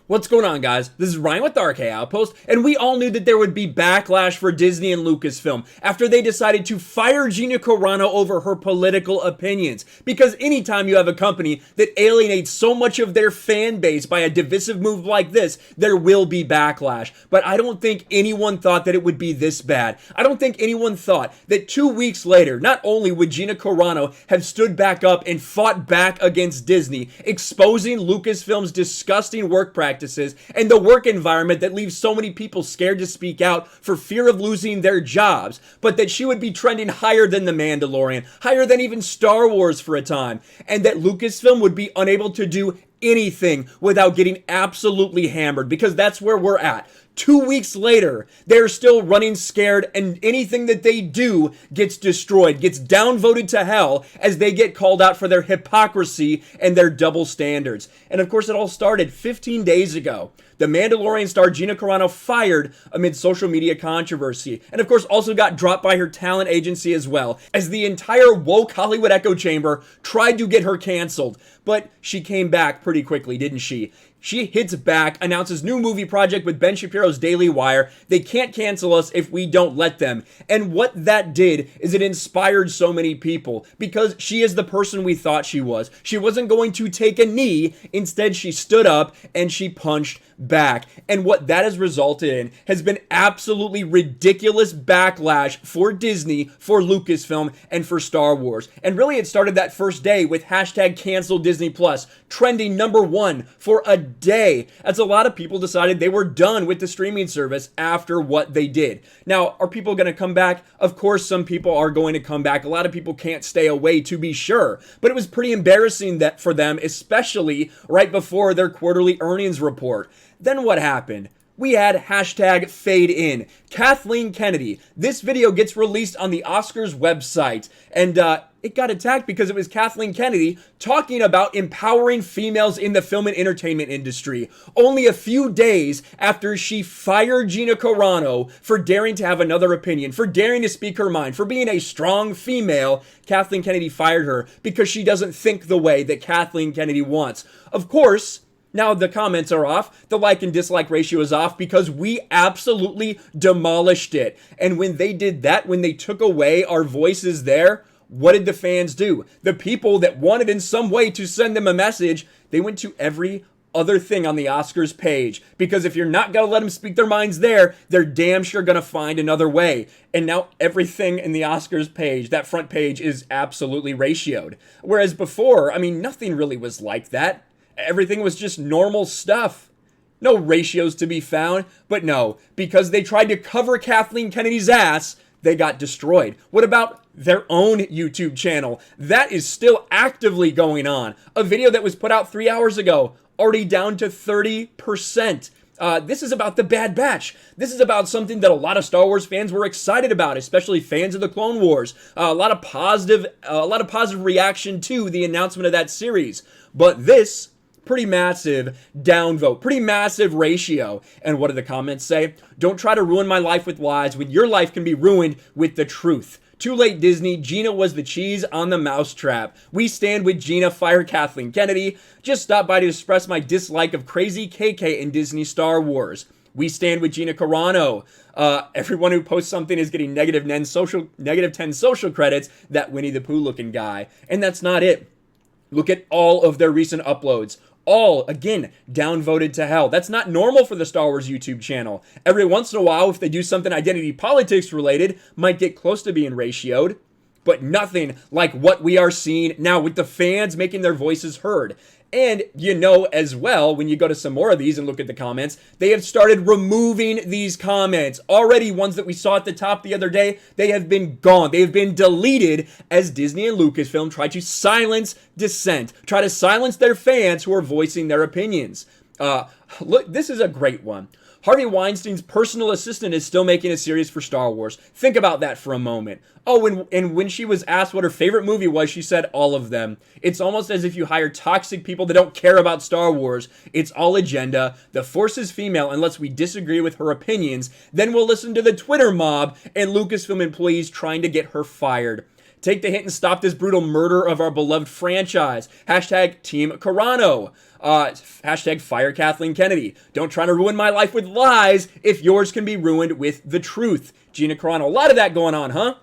What's going on, guys? This is Ryan with the RK Outpost, and we all knew that there would be backlash for Disney and Lucasfilm after they decided to fire Gina Carano over her political opinions. Because anytime you have a company that alienates so much of their fan base by a divisive move like this, there will be backlash. But I don't think anyone thought that it would be this bad. I don't think anyone thought that 2 weeks later, not only would Gina Carano have stood back up and fought back against Disney, exposing Lucasfilm's disgusting work practices and the work environment that leaves so many people scared to speak out for fear of losing their jobs, but that she would be trending higher than The Mandalorian, higher than even Star Wars for a time, and that Lucasfilm would be unable to do anything without getting absolutely hammered, because that's where we're at. 2 weeks later, they're still running scared, and anything that they do gets destroyed, gets downvoted to hell as they get called out for their hypocrisy and their double standards. And of course, it all started 15 days ago. The Mandalorian star Gina Carano fired amid social media controversy, and of course also got dropped by her talent agency as well, as the entire woke Hollywood echo chamber tried to get her canceled. But she came back pretty quickly, didn't she? She hits back, announces new movie project with Ben Shapiro's Daily Wire. They can't cancel us if we don't let them. And what that did is it inspired so many people, because she is the person we thought she was. She wasn't going to take a knee. Instead, she stood up and she punched back. And what that has resulted in has been absolutely ridiculous backlash for Disney, for Lucasfilm, and for Star Wars. And really, it started that first day with hashtag cancel Disney Plus, trending #1 for a day. That's a lot of people decided they were done with the streaming service after what they did. Now, are people going to come back? Of course, some people are going to come back. A lot of people can't stay away, to be sure. But it was pretty embarrassing that for them, especially right before their quarterly earnings report. Then what happened? We had hashtag fade in. Kathleen Kennedy. This video gets released on the Oscars website, and it got attacked because it was Kathleen Kennedy talking about empowering females in the film and entertainment industry, only a few days after she fired Gina Carano for daring to have another opinion, for daring to speak her mind, for being a strong female. Kathleen Kennedy fired her because she doesn't think the way that Kathleen Kennedy wants. Of course, now the comments are off, the like and dislike ratio is off, because we absolutely demolished it. And when they did that, when they took away our voices there, what did the fans do? The people that wanted in some way to send them a message, they went to every other thing on the Oscars page, because if you're not going to let them speak their minds there, they're damn sure going to find another way. And now everything in the Oscars page, that front page, is absolutely ratioed. Whereas before, nothing really was like that. Everything was just normal stuff. No ratios to be found. But no, because they tried to cover Kathleen Kennedy's ass, they got destroyed. What about their own YouTube channel? That is still actively going on. A video that was put out 3 hours ago, already down to 30%. This is about the Bad Batch. This is about something that a lot of Star Wars fans were excited about, especially fans of the Clone Wars. A lot of positive reaction to the announcement of that series. But this, pretty massive downvote, pretty massive ratio. And what do the comments say? Don't try to ruin my life with lies when your life can be ruined with the truth. Too late, Disney. Gina was the cheese on the mousetrap. We stand with Gina. Fire Kathleen Kennedy. Just stopped by to express my dislike of crazy KK in Disney Star Wars. We stand with Gina Carano. Everyone who posts something is getting negative 10 social credits. That Winnie the Pooh looking guy. And that's not it. Look at all of their recent uploads. All, again, downvoted to hell. That's not normal for the Star Wars YouTube channel. Every once in a while, if they do something identity politics related, might get close to being ratioed. But nothing like what we are seeing now with the fans making their voices heard. And you know as well, when you go to some more of these and look at the comments, they have started removing these comments. Already ones that we saw at the top the other day, they have been gone. They have been deleted as Disney and Lucasfilm try to silence dissent, try to silence their fans who are voicing their opinions. Look, this is a great one. Harvey Weinstein's personal assistant is still making a series for Star Wars. Think about that for a moment. Oh, and when she was asked what her favorite movie was, she said all of them. It's almost as if you hire toxic people that don't care about Star Wars. It's all agenda. The Force is female unless we disagree with her opinions. Then we'll listen to the Twitter mob and Lucasfilm employees trying to get her fired. Take the hint and stop this brutal murder of our beloved franchise. Hashtag Team Carano. Hashtag fire Kathleen Kennedy. Don't try to ruin my life with lies if yours can be ruined with the truth. Gina Carano. A lot of that going on, huh?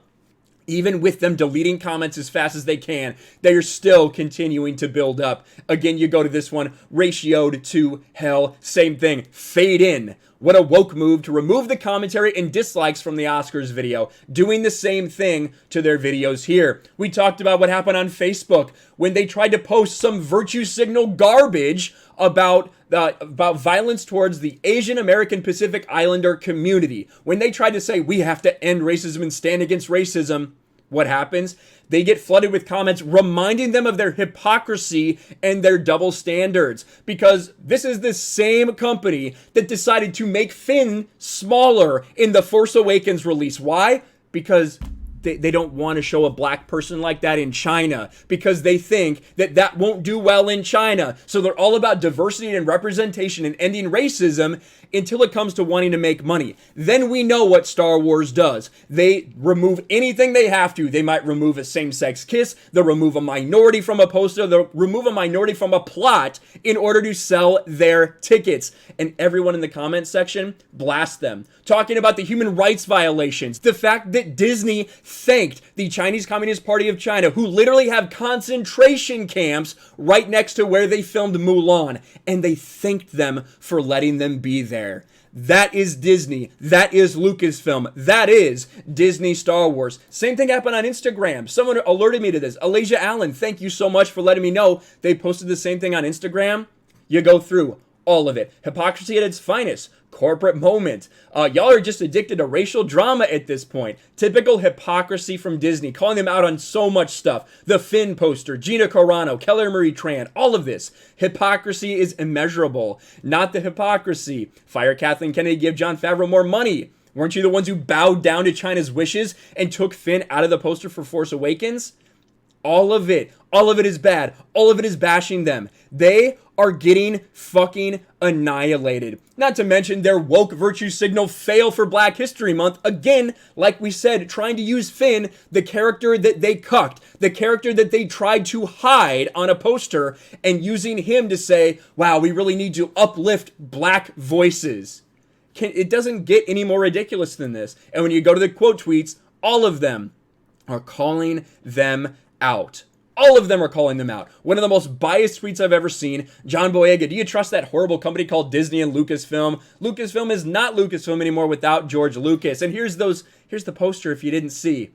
Even with them deleting comments as fast as they can, they are still continuing to build up. Again, you go to this one, ratioed to hell, same thing, fade in. What a woke move to remove the commentary and dislikes from the Oscars video, doing the same thing to their videos here. We talked about what happened on Facebook when they tried to post some virtue signal garbage about violence towards the Asian American Pacific Islander community. When they tried to say, we have to end racism and stand against racism, what happens? They get flooded with comments reminding them of their hypocrisy and their double standards. Because this is the same company that decided to make Finn smaller in the Force Awakens release. Why? Because they don't want to show a black person like that in China, because they think that that won't do well in China. So they're all about diversity and representation and ending racism until it comes to wanting to make money. Then we know what Star Wars does. They remove anything they have to. They might remove a same-sex kiss. They'll remove a minority from a poster. They'll remove a minority from a plot in order to sell their tickets. And everyone in the comment section blasts them, talking about the human rights violations, the fact that Disney thanked the Chinese Communist Party of China, who literally have concentration camps right next to where they filmed Mulan, and they thanked them for letting them be there. That is Disney. That is Lucasfilm. That is Disney Star Wars. Same thing happened on Instagram. Someone alerted me to this. Alasia Allen, thank you so much for letting me know. They posted the same thing on Instagram. You go through all of it. Hypocrisy at its finest. Corporate moment. Y'all are just addicted to racial drama at this point. Typical hypocrisy from Disney, calling them out on so much stuff. The Finn poster, Gina Carano, Kelly Marie Tran, all of this. Hypocrisy is immeasurable. Not the hypocrisy. Fire Kathleen Kennedy, give Jon Favreau more money. Weren't you the ones who bowed down to China's wishes and took Finn out of the poster for Force Awakens? All of it is bad. All of it is bashing them. They are getting fucking annihilated. Not to mention their woke virtue signal fail for Black History Month. Again, like we said, trying to use Finn, the character that they cucked, the character that they tried to hide on a poster, and using him to say, wow, we really need to uplift black voices. It doesn't get any more ridiculous than this. And when you go to the quote tweets, all of them are calling them out. All of them are calling them out. One of the most biased tweets I've ever seen. John Boyega, do you trust that horrible company called Disney and Lucasfilm? Lucasfilm is not Lucasfilm anymore without George Lucas. And here's the poster if you didn't see.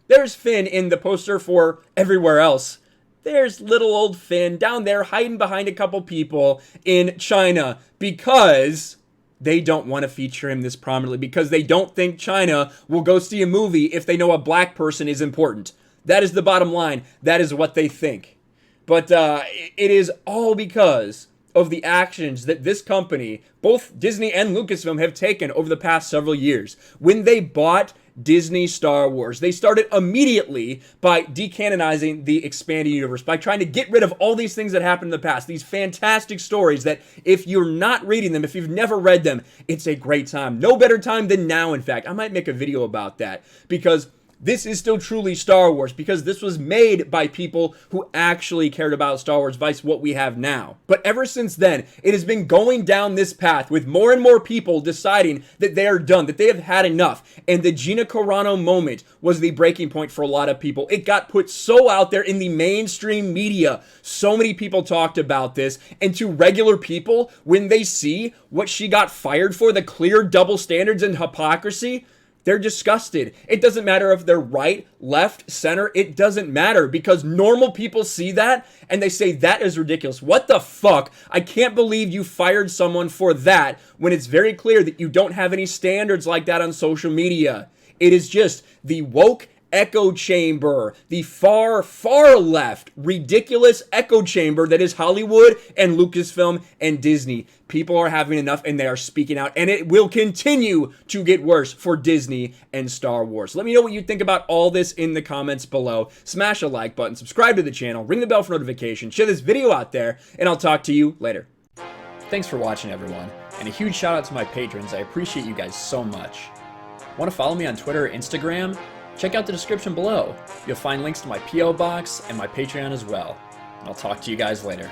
There's Finn in the poster for everywhere else. There's little old Finn down there hiding behind a couple people in China because they don't want to feature him this prominently, because they don't think China will go see a movie if they know a black person is important. That is the bottom line. That is what they think. But it is all because of the actions that this company, both Disney and Lucasfilm, have taken over the past several years. When they bought Disney Star Wars, they started immediately by decanonizing the expanded universe, by trying to get rid of all these things that happened in the past, these fantastic stories that if you're not reading them, if you've never read them, it's a great time. No better time than now, in fact. I might make a video about that, because this is still truly Star Wars, because this was made by people who actually cared about Star Wars, vice what we have now. But ever since then, it has been going down this path with more and more people deciding that they are done, that they have had enough. And the Gina Carano moment was the breaking point for a lot of people. It got put so out there in the mainstream media. So many people talked about this. And to regular people, when they see what she got fired for, the clear double standards and hypocrisy, they're disgusted. It doesn't matter if they're right, left, center. It doesn't matter, because normal people see that and they say that is ridiculous. What the fuck? I can't believe you fired someone for that when it's very clear that you don't have any standards like that on social media. It is just the woke echo chamber, the far, far left, ridiculous echo chamber that is Hollywood and Lucasfilm and Disney. People are having enough and they are speaking out, and it will continue to get worse for Disney and Star Wars. Let me know what you think about all this in the comments below. Smash a like button, subscribe to the channel, ring the bell for notifications, share this video out there, and I'll talk to you later. Thanks for watching, everyone, and a huge shout out to my patrons. I appreciate you guys so much. Want to follow me on Twitter or Instagram? check out the description below. You'll find links to my P.O. box and my Patreon as well. And I'll talk to you guys later.